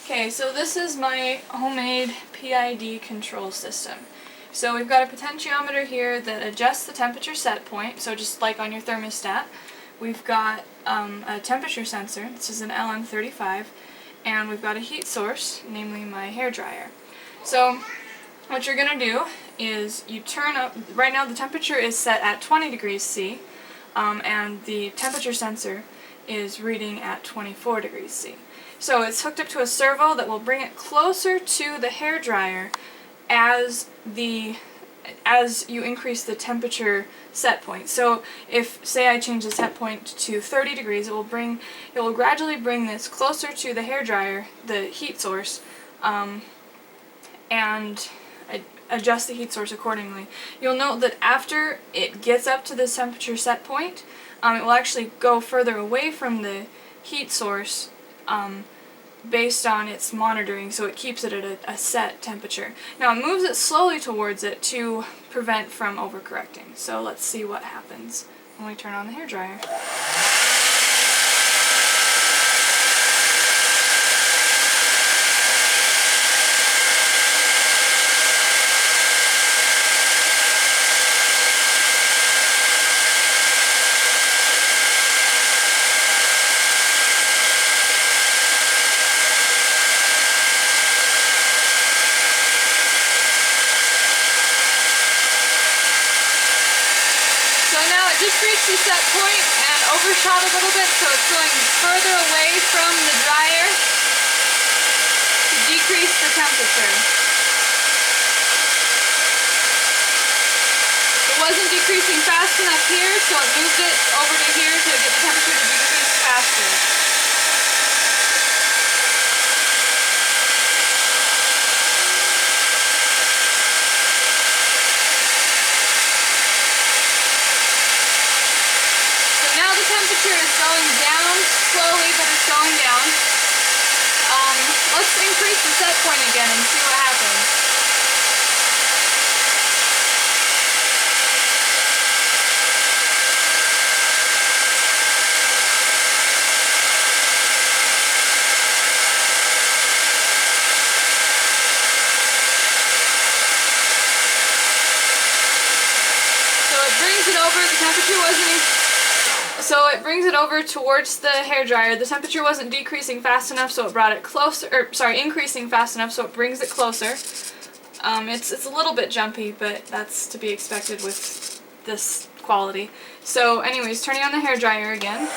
Okay, so this is my homemade PID control system. So we've got a potentiometer here that adjusts the temperature set point, so just like on your thermostat. We've got a temperature sensor, this is an LM35, and we've got a heat source, namely my hairdryer. So what you're going to do is you turn up, right now the temperature is set at 20 degrees C, and the temperature sensor is reading at 24 degrees C. So it's hooked up to a servo that will bring it closer to the hairdryer as you increase the temperature set point. So if, say, I change the set point to 30 degrees, it will gradually bring this closer to the hairdryer, the heat source, and adjust the heat source accordingly. You'll note that after it gets up to this temperature set point, it will actually go further away from the heat source based on its monitoring, so it keeps it at a set temperature. Now it moves it slowly towards it to prevent from overcorrecting. So let's see what happens when we turn on the hairdryer. Just reached the set point and overshot a little bit, so it's going further away from the dryer to decrease the temperature. It wasn't decreasing fast enough here, so it moved it over to here to get the temperature to decrease faster. Temperature is going down slowly, but it's going down. Let's increase the set point again and see what happens. So it brings it over, the temperature wasn't So it brings it over towards the hairdryer. The temperature wasn't decreasing fast enough, so it brought it closer, increasing fast enough, so it brings it closer. It's a little bit jumpy, but that's to be expected with this quality. So anyways, turning on the hairdryer again.